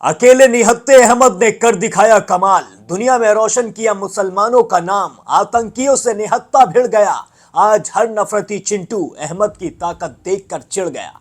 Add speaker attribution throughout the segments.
Speaker 1: अकेले निहत्ते अहमद ने कर दिखाया कमाल। दुनिया में रोशन किया मुसलमानों का नाम। आतंकियों से निहत्ता भिड़ गया। आज हर नफरती चिंटू अहमद की ताकत देखकर चिढ़ गया।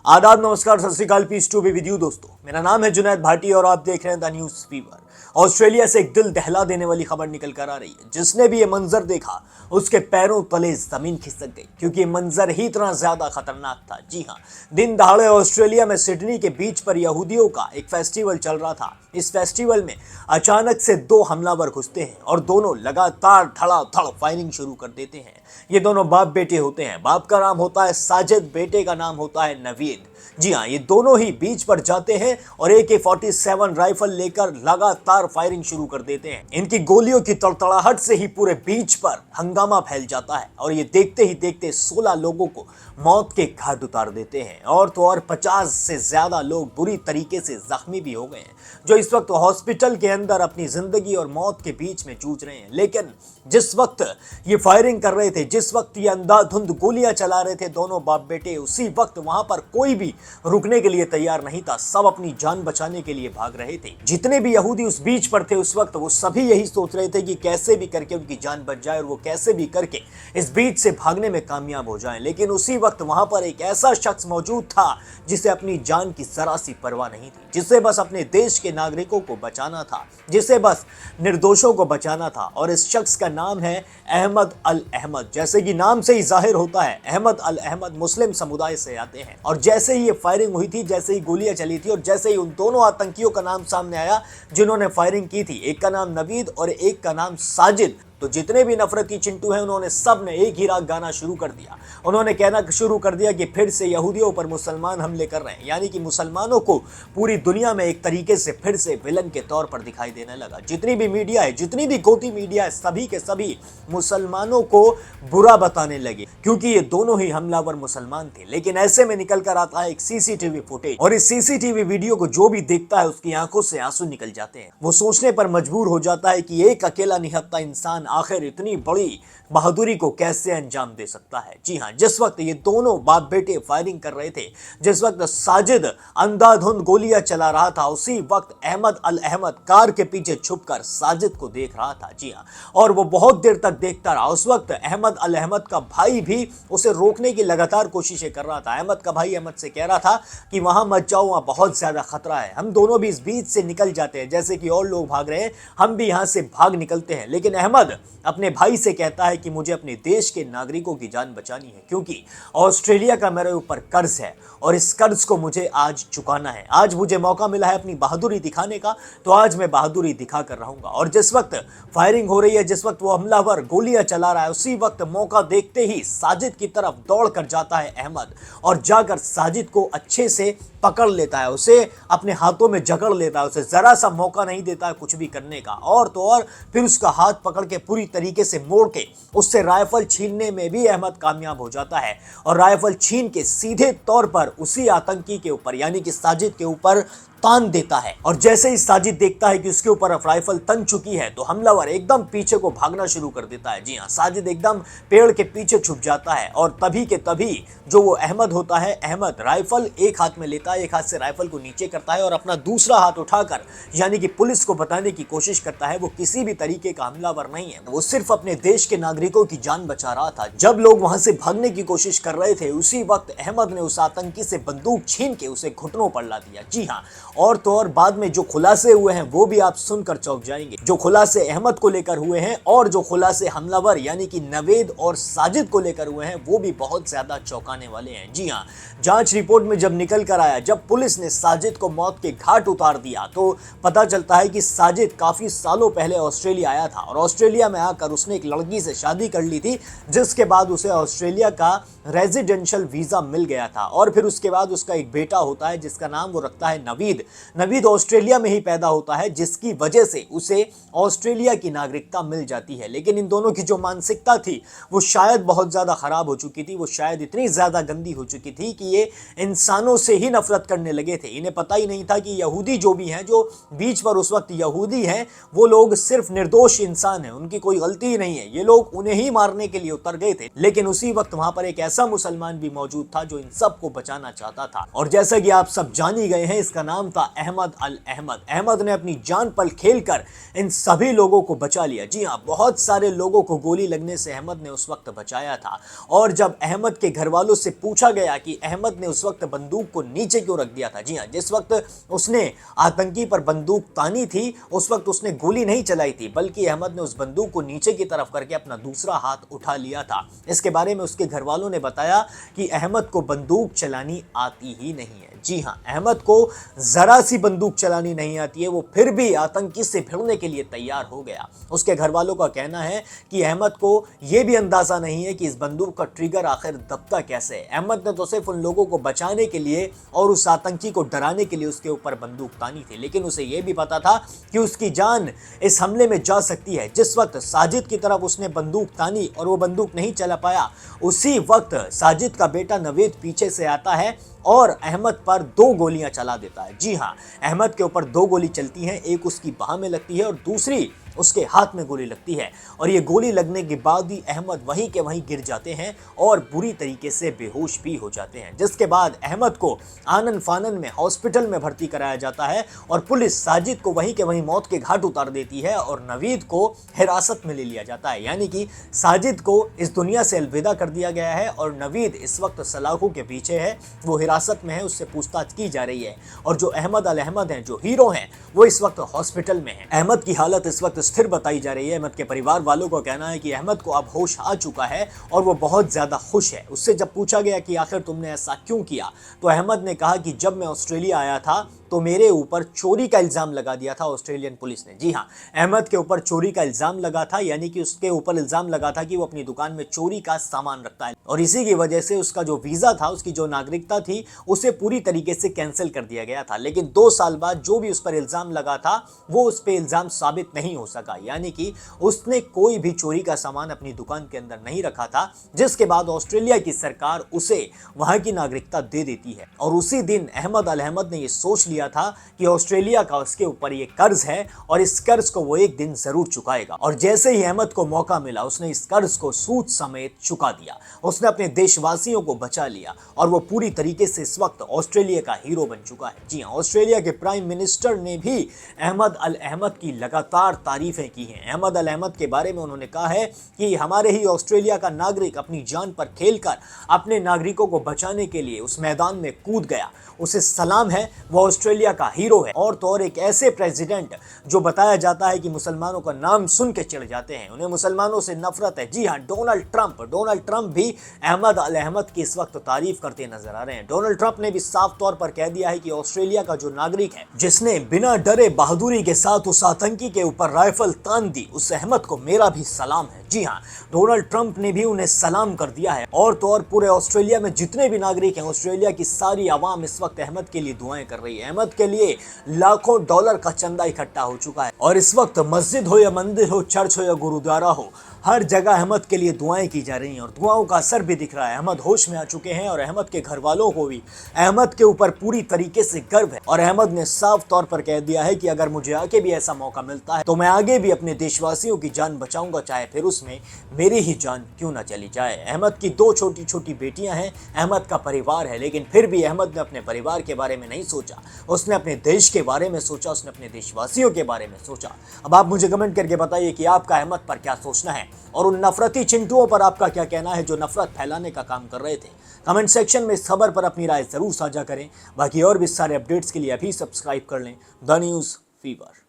Speaker 1: आदाब, नमस्कार, Sat Sri Akal. Peace to be with you दोस्तों। मेरा नाम है जुनैद भाटी और आप देख रहे हैं द न्यूज फीवर। ऑस्ट्रेलिया से एक दिल दहला देने वाली खबर निकल कर आ रही है। जिसने भी ये मंजर देखा उसके पैरों तले जमीन खिसक गई, क्योंकि मंजर ही इतना ज्यादा खतरनाक था। जी हाँ, दिन दहाड़े ऑस्ट्रेलिया में सिडनी के बीच पर यहूदियों का एक फेस्टिवल चल रहा था। इस फेस्टिवल में अचानक से दो हमलावर घुसते हैं और दोनों लगातार धड़ाधड़ फायरिंग शुरू कर देते हैं। ये दोनों बाप बेटे होते हैं। बाप का नाम होता है साजिद, बेटे का नाम होता है नवीद। जी हाँ, ये दोनों ही बीच पर जाते हैं और AK-47 राइफल लेकर लगातार फायरिंग शुरू कर देते हैं। इनकी गोलियों की तड़तड़ाहट से ही पूरे बीच पर हंगामा फैल जाता है और ये देखते ही देखते 16 लोगों को मौत के घाट उतार देते हैं। और तो और 50 से ज्यादा लोग बुरी तरीके से जख्मी भी हो गए हैं, जो इस वक्त हॉस्पिटल के अंदर अपनी जिंदगी और मौत के बीच में जूझ रहे हैं। लेकिन जिस वक्त ये फायरिंग कर रहे थे, जिस वक्त ये अंधाधुंध गोलियां चला रहे थे दोनों बाप बेटे, उसी वक्त वहां पर कोई भी रुकने के लिए तैयार नहीं था। सब अपनी जान बचाने के लिए भाग रहे थे। जितने भी यहूदी उस बीच पर थे उस वक्त, वो सभी यही सोच रहे थे कि कैसे भी करके उनकी जान बच जाए और वो कैसे भी करके इस बीच से भागने में कामयाब हो जाएं। लेकिन उसी वक्त वहां पर एक ऐसा शख्स मौजूद था जिसे अपनी जान की जरा सी परवाह नहीं थी, जिसे बस अपने देश के नागरिकों को बचाना था, जिसे बस निर्दोषों को बचाना था। और इस शख्स का नाम है अहमद अल अहमद। जैसे कि नाम से ही जाहिर होता है, अहमद अल अहमद मुस्लिम समुदाय से आते हैं। और जैसे ही ये फायरिंग हुई थी, जैसे ही गोलियां चली थी और जैसे ही उन दोनों आतंकियों का नाम सामने आया जिन्होंने फायरिंग की थी, एक का नाम नवीद और एक का नाम साजिद, तो जितने भी नफरती चिंटू हैं उन्होंने सब ने एक ही राग गाना शुरू कर दिया। उन्होंने कहना शुरू कर दिया कि फिर से यहूदियों पर मुसलमान हमले कर रहे हैं, यानी कि मुसलमानों को पूरी दुनिया में एक तरीके से फिर से विलन के तौर पर दिखाई देने लगा। जितनी भी मीडिया है, जितनी भी गोती मीडिया है, सभी के सभी मुसलमानों को बुरा बताने लगे, क्योंकि ये दोनों ही हमलावर मुसलमान थे। लेकिन ऐसे में निकल कर आता है एक CCTV फुटेज, और इस CCTV वीडियो को जो भी देखता है उसकी आंखों से आंसू निकल जाते हैं। वो सोचने पर मजबूर हो जाता है कि एक अकेला निहत्ता इंसान आखिर इतनी बड़ी बहादुरी को कैसे अंजाम दे सकता है। जी हां, जिस वक्त ये दोनों बाप बेटे फायरिंग कर रहे थे, जिस वक्त साजिद अंधाधुंध गोलियां चला रहा था, उसी वक्त अहमद अल अहमद कार के पीछे छुपकर साजिद को देख रहा था। जी हां, और वो बहुत देर तक देखता रहा। उस वक्त अहमद अल अहमद का भाई भी उसे रोकने की लगातार कोशिशें कर रहा था। अहमद का भाई अहमद से कह रहा था कि वहां मत जाओ, वहां बहुत ज्यादा खतरा है, हम दोनों भी इस बीच से निकल जाते हैं, जैसे कि और लोग भाग रहे हैं हम भी यहां से भाग निकलते हैं। लेकिन अहमद अपने भाई से कहता है कि मुझे अपने देश के नागरिकों की जान बचानी है, क्योंकि ऑस्ट्रेलिया का मेरे ऊपर कर्ज है और इस कर्ज को मुझे आज चुकाना है। आज मुझे मौका मिला है अपनी बहादुरी दिखाने का, तो आज मैं बहादुरी दिखा कर रहूंगा। और जिस वक्त फायरिंग हो रही है, जिस वक्त वो हमलावर गोलियां चला रहा है, उसी वक्त मौका देखते ही साजिद की तरफ दौड़ कर जाता है अहमद और जाकर साजिद को अच्छे से पकड़ लेता है, उसे अपने हाथों में जकड़ लेता है, उसे जरा सा मौका नहीं देता है कुछ भी करने का। और तो और फिर उसका हाथ पकड़ के पूरी तरीके से मोड़ के उससे राइफल छीनने में भी अहमद कामयाब हो जाता है और राइफल छीन के सीधे तौर पर उसी आतंकी के ऊपर, यानी कि साजिद के ऊपर तान देता है। और जैसे ही साजिद देखता है कि उसके ऊपर राइफल तन चुकी है, तो हमलावर एकदम पीछे को भागना शुरू कर देता है। जी हाँ, साजिद एकदम पेड़ के पीछे छुप जाता है और तभी के तभी जो वो अहमद होता है, अहमद राइफल एक हाथ में लेता है, एक हाथ से राइफल को नीचे करता है और अपना दूसरा हाथ उठाकर, यानी कि पुलिस को बताने की कोशिश करता है वो किसी भी तरीके का हमलावर नहीं है, वो सिर्फ अपने देश के नागरिकों की जान बचा रहा था। जब लोग वहां से भागने की कोशिश कर रहे थे, उसी वक्त अहमद ने उस आतंकी से बंदूक छीन के उसे घुटनों पर ला दिया। जी हाँ, और तो और बाद में जो खुलासे हुए हैं वो भी आप सुनकर चौंक जाएंगे। जो खुलासे अहमद को लेकर हुए हैं और जो खुलासे हमलावर यानी कि नवेद और साजिद को लेकर हुए हैं, वो भी बहुत ज्यादा चौंकाने वाले हैं। जी हाँ, जांच रिपोर्ट में जब निकल कर आया, जब पुलिस ने साजिद को मौत के घाट उतार दिया, तो पता चलता है कि साजिद काफी सालों पहले ऑस्ट्रेलिया आया था और ऑस्ट्रेलिया में आकर उसने एक लड़की से शादी कर ली थी, जिसके बाद उसे ऑस्ट्रेलिया का रेजिडेंशियल वीजा मिल गया था। और फिर उसके बाद उसका एक बेटा होता है जिसका नाम वो रखता है नवीद। नवीद ऑस्ट्रेलिया में ही पैदा होता है, जिसकी वजह से उसे ऑस्ट्रेलिया की नागरिकता मिल जाती है। लेकिन इन दोनों की जो मानसिकता थी वो शायद बहुत ज्यादा खराब हो चुकी थी, वो शायद इतनी ज्यादा गंदी हो चुकी थी कि ये इंसानों से ही नफरत करने लगे थे। इन्हें पता ही नहीं था कि यहूदी जो भी हैं, जो बीच पर उस वक्त यहूदी हैं, वो लोग सिर्फ निर्दोष इंसान हैं, उनकी कोई गलती ही नहीं है, ये लोग उन्हें ही मारने के लिए उतर गए थे। लेकिन उसी वक्त वहां पर एक ऐसा मुसलमान भी मौजूद था जो इन सब को बचाना चाहता था। और जैसा कि आप सब जान ही गए हैं, इसका नाम था अहमद अल अहमद। अहमद ने अपनी जान पर खेलकर इन सभी लोगों को बचा लिया। जी हाँ, बहुत सारे लोगों को गोली लगने से अहमद ने उस वक्त बचाया था। और जब अहमद के घर वालों से पूछा गया कि अहमद ने उस वक्त बंदूक को नीचे क्यों रख दिया था, जी हाँ, जिस वक्त उसने आतंकी पर बंदूक तानी थी उस वक्त उसने गोली नहीं चलाई थी, बल्कि अहमद ने उस बंदूक को नीचे की तरफ करके अपना दूसरा हाथ उठा लिया था। इसके बारे में उसके घर वालों ने बताया कि अहमद को बंदूक चलानी आती ही नहीं है। जी हाँ, अहमद को जरा सी बंदूक चलानी नहीं आती है, वो फिर भी आतंकी से भिड़ने के लिए तैयार हो गया। उसके घर वालों का कहना है कि अहमद को यह भी अंदाजा नहीं है कि इस बंदूक का ट्रिगर आखिर दबता कैसे है। अहमद ने तो सिर्फ उन लोगों को बचाने के लिए और उस आतंकी को डराने के लिए उसके ऊपर बंदूक तानी थी, लेकिन उसे यह भी पता था कि उसकी जान इस हमले में जा सकती है। जिस वक्त साजिद की तरफ उसने बंदूक तानी और वो बंदूक नहीं चला पाया, उसी वक्त साजिद का बेटा नवीद पीछे से आता है और अहमद पर 2 गोलियां चला देता है। जी हाँ, अहमद के ऊपर 2 गोली चलती हैं, एक उसकी बाह में लगती है और दूसरी उसके हाथ में गोली लगती है। और ये गोली लगने के बाद ही अहमद वहीं के वहीं गिर जाते हैं और बुरी तरीके से बेहोश भी हो जाते हैं, जिसके बाद अहमद को आनन फानन में हॉस्पिटल में भर्ती कराया जाता है और पुलिस साजिद को वहीं के वहीं मौत के घाट उतार देती है और नवीद को हिरासत में ले लिया जाता है। यानी कि साजिद को इस दुनिया से अलविदा कर दिया गया है और नवीद इस वक्त सलाखों के पीछे है, वो हिरासत में है, उससे पूछताछ की जा रही है। और जो अहमद अल अहमद हैं, जो हीरो हैं, वो इस वक्त हॉस्पिटल में है। अहमद की हालत इस वक्त स्थिर बताई जा रही है। अहमद के परिवार वालों का कहना है कि अहमद को अब होश आ चुका है और वो बहुत ज्यादा खुश है। उससे जब पूछा गया कि आखिर तुमने ऐसा क्यों किया, तो अहमद ने कहा कि जब मैं ऑस्ट्रेलिया आया था तो मेरे ऊपर चोरी का इल्जाम लगा दिया था ऑस्ट्रेलियन पुलिस ने। जी हाँ, अहमद के ऊपर चोरी का इल्जाम लगा था, यानी कि उसके ऊपर इल्जाम लगा था कि वो अपनी दुकान में चोरी का सामान रखता है और इसी की वजह से उसका जो वीजा था, उसकी जो नागरिकता थी, उसे पूरी तरीके से कैंसिल कर दिया गया था। लेकिन 2 साल बाद जो भी उस पर इल्जाम लगा था वो उस पर इल्जाम साबित नहीं हो सका, यानी कि उसने कोई भी चोरी का सामान अपनी दुकान के अंदर नहीं रखा था, जिसके बाद ऑस्ट्रेलिया की सरकार उसे वहां की नागरिकता दे देती है। और उसी दिन अहमद अल अहमद ने यह सोच लिया था कि ऑस्ट्रेलिया का उसके ऊपर ये कर्ज है और इस कर्ज को वो एक दिन जरूर चुकाएगा। और जैसे ही अहमद को मौका मिला, उसने इस कर्ज को सूद समेत चुका दिया। उसने अपने देशवासियों को बचा लिया और वो पूरी तरीके से इस वक्त ऑस्ट्रेलिया का हीरो बन चुका है। जी हाँ, ऑस्ट्रेलिया के प्राइम मिनिस्टर ने भी अहमद अल अहमद की लगातार तारीफें की हैं। अहमद अल अहमद के बारे में उन्होंने कहा है कि हमारे ही ऑस्ट्रेलिया का नागरिक अपनी जान पर खेलकर अपने नागरिकों को बचाने के लिए उस मैदान में कूद गया, उसे सलाम है, वो ऑस्ट्रेलिया का हीरो है। और तो और एक ऐसे प्रेसिडेंट जो बताया जाता है कि मुसलमानों का नाम सुन के चिढ़ जाते हैं, उन्हें मुसलमानों से नफरत है। जी हाँ, डोनाल्ड ट्रंप भी अहमद अल अहमद की इस वक्त तारीफ करते नजर आ रहे हैं। डोनाल्ड ट्रंप ने भी साफ तौर पर कह दिया है कि ऑस्ट्रेलिया का जो नागरिक है, जिसने बिना डरे बहादुरी के साथ उस आतंकी के ऊपर राइफल तान दी, उस अहमद को मेरा भी सलाम है। जी हाँ, डोनाल्ड ट्रंप ने भी उन्हें सलाम कर दिया है। और तो और पूरे ऑस्ट्रेलिया में जितने भी नागरिक हैं, ऑस्ट्रेलिया की सारी आवाम इस वक्त अहमद के लिए दुआएं कर रही है। अहमद के लिए लाखों डॉलर का चंदा इकट्ठा हो चुका है और इस वक्त मस्जिद हो या मंदिर हो, चर्च हो या गुरुद्वारा हो, हर जगह अहमद के लिए दुआएं की जा रही हैं और दुआओं का असर भी दिख रहा है। अहमद होश में आ चुके हैं और अहमद के घर वालों को भी अहमद के ऊपर पूरी तरीके से गर्व है। और अहमद ने साफ तौर पर कह दिया है कि अगर मुझे आगे भी ऐसा मौका मिलता है तो मैं आगे भी अपने देशवासियों की जान बचाऊंगा, चाहे फिर उसमें मेरी ही जान क्यों ना चली जाए। अहमद की 2 छोटी छोटी बेटियां हैं, अहमद का परिवार है, लेकिन फिर भी अहमद ने अपने परिवार के बारे में नहीं सोचा, उसने अपने देश के बारे में सोचा, उसने अपने देशवासियों के बारे में सोचा। अब आप मुझे कमेंट करके बताइए कि आपका अहमद पर क्या सोचना है और उन नफरती चिंटुओं पर आपका क्या कहना है जो नफरत फैलाने का काम कर रहे थे। कमेंट सेक्शन में इस खबर पर अपनी राय जरूर साझा करें। बाकी और भी सारे अपडेट्स के लिए अभी सब्सक्राइब कर लें द न्यूज़ फीवर।